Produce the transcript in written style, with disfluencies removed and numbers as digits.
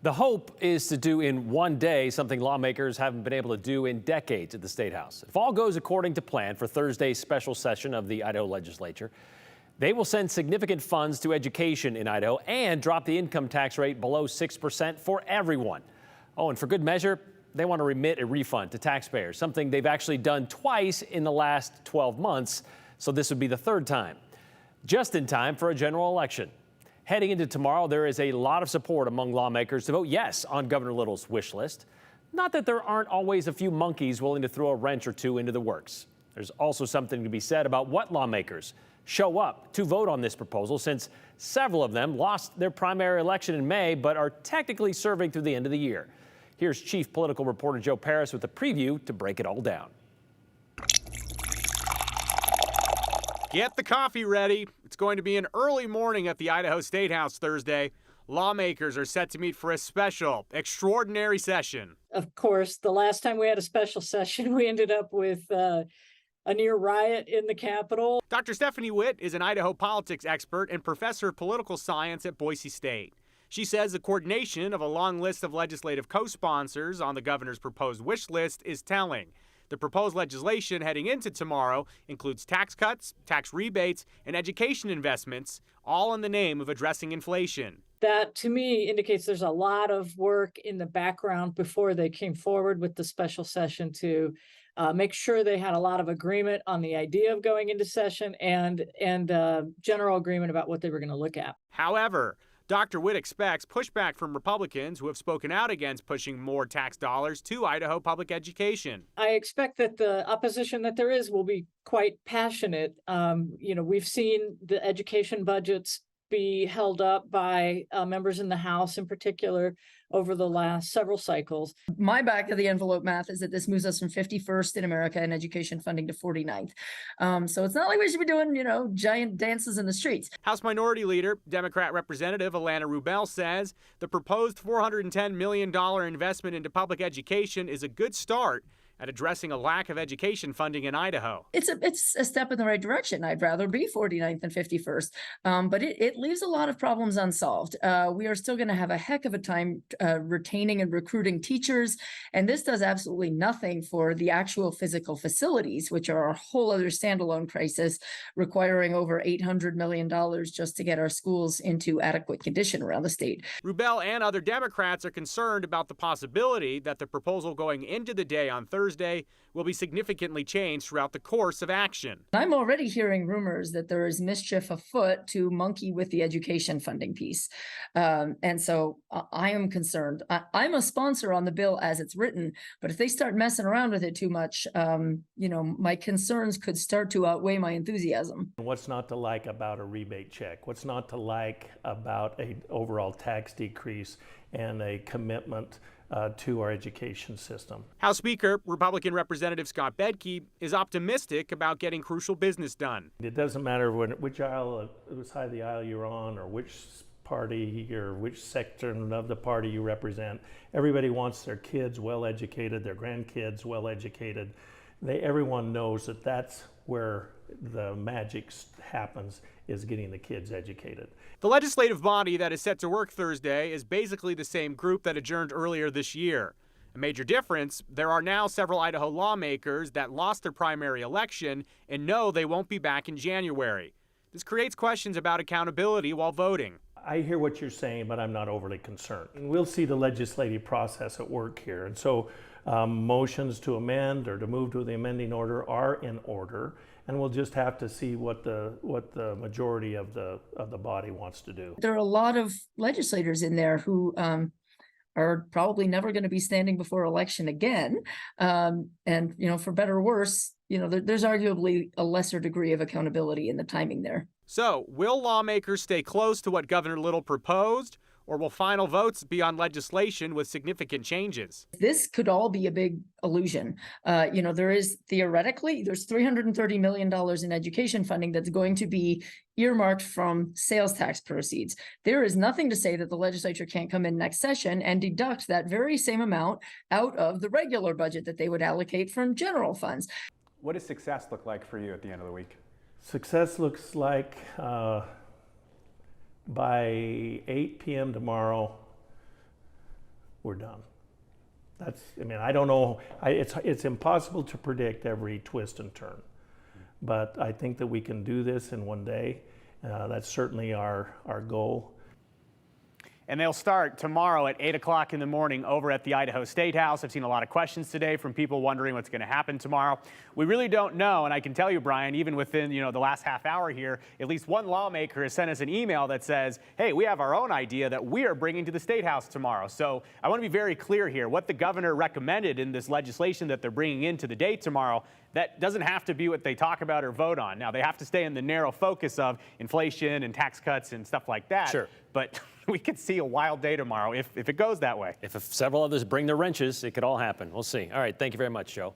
The hope is to do in one day something lawmakers haven't been able to do in decades at the Statehouse. If all goes according to plan for Thursday's special session of the Idaho Legislature, they will send significant funds to education in Idaho and drop the income tax rate below 6% for everyone. Oh, and for good measure, they want to remit a refund to taxpayers, something they've actually done twice in the last 12 months, so this would be the third time. Just in time for a general election. Heading into tomorrow, there is a lot of support among lawmakers to vote yes on Governor Little's wish list. Not that there aren't always a few monkeys willing to throw a wrench or two into the works. There's also something to be said about what lawmakers show up to vote on this proposal, since several of them lost their primary election in May but are technically serving through the end of the year. Here's Chief Political Reporter Joe Paris with a preview to break it all down. Get the coffee ready. It's going to be an early morning at the Idaho Statehouse Thursday. Lawmakers are set to meet for a special, extraordinary session. Of course, the last time we had a special session, we ended up with a near riot in the Capitol. Dr. Stephanie Witt is an Idaho politics expert and professor of political science at Boise State. She says the coordination of a long list of legislative co-sponsors on the governor's proposed wish list is telling. The proposed legislation heading into tomorrow includes tax cuts, tax rebates, and education investments, all in the name of addressing inflation. That, to me, indicates there's a lot of work in the background before they came forward with the special session to make sure they had a lot of agreement on the idea of going into session and general agreement about what they were going to look at. However, Dr. Witt expects pushback from Republicans who have spoken out against pushing more tax dollars to Idaho public education. I expect that the opposition that there is will be quite passionate. We've seen the education budgets be held up by members in the House in particular over the last several cycles. My back of the envelope math is that this moves us from 51st in America in education funding to 49th. So it's not like we should be doing, giant dances in the streets. House Minority Leader, Democrat Representative Alana Rubel says the proposed $410 million investment into public education is a good start at addressing a lack of education funding in Idaho. It's a step in the right direction. I'd rather be 49th than 51st, but it leaves a lot of problems unsolved. We are still going to have a heck of a time retaining and recruiting teachers, and this does absolutely nothing for the actual physical facilities, which are a whole other standalone crisis, requiring over $800 million just to get our schools into adequate condition around the state. Rubel and other Democrats are concerned about the possibility that the proposal going into the day on Thursday will be significantly changed throughout the course of action. I'm already hearing rumors that there is mischief afoot to monkey with the education funding piece. And so I am concerned. I'm a sponsor on the bill as it's written, but if they start messing around with it too much, my concerns could start to outweigh my enthusiasm. What's not to like about a rebate check? What's not to like about an overall tax decrease and a commitment to our education system? House Speaker, Republican Representative Scott Bedke, is optimistic about getting crucial business done. It doesn't matter which side of the aisle you're on, or which party or which section of the party you represent. Everybody wants their kids well educated, their grandkids well educated. Everyone knows that that's where the magic happens, is getting the kids educated. The legislative body that is set to work Thursday is basically the same group that adjourned earlier this year. A major difference, there are now several Idaho lawmakers that lost their primary election and know they won't be back in January. This creates questions about accountability while voting. I hear what you're saying, but I'm not overly concerned. We'll see the legislative process at work here. And so motions to amend or to move to the amending order are in order. And we'll just have to see what the majority of the body wants to do. There are a lot of legislators in there who are probably never going to be standing before election again. And for better or worse, there's arguably a lesser degree of accountability in the timing there. So, will lawmakers stay close to what Governor Little proposed, or will final votes be on legislation with significant changes? This could all be a big illusion. There's $330 million in education funding that's going to be earmarked from sales tax proceeds. There is nothing to say that the legislature can't come in next session and deduct that very same amount out of the regular budget that they would allocate from general funds. What does success look like for you at the end of the week? Success looks like by 8 p.m. tomorrow, we're done. That's, I mean, I don't know, it's impossible to predict every twist and turn. But I think that we can do this in one day. That's certainly our goal. And they'll start tomorrow at 8 o'clock in the morning over at the Idaho Statehouse. I've seen a lot of questions today from people wondering what's going to happen tomorrow. We really don't know, and I can tell you, Brian, even within the last half hour here, at least one lawmaker has sent us an email that says, hey, we have our own idea that we are bringing to the Statehouse tomorrow. So I want to be very clear here. What the governor recommended in this legislation that they're bringing into the date tomorrow, that doesn't have to be what they talk about or vote on. Now, they have to stay in the narrow focus of inflation and tax cuts and stuff like that. Sure. But we could see a wild day tomorrow if it goes that way. If several others bring the wrenches, it could all happen. We'll see. All right. Thank you very much, Joe.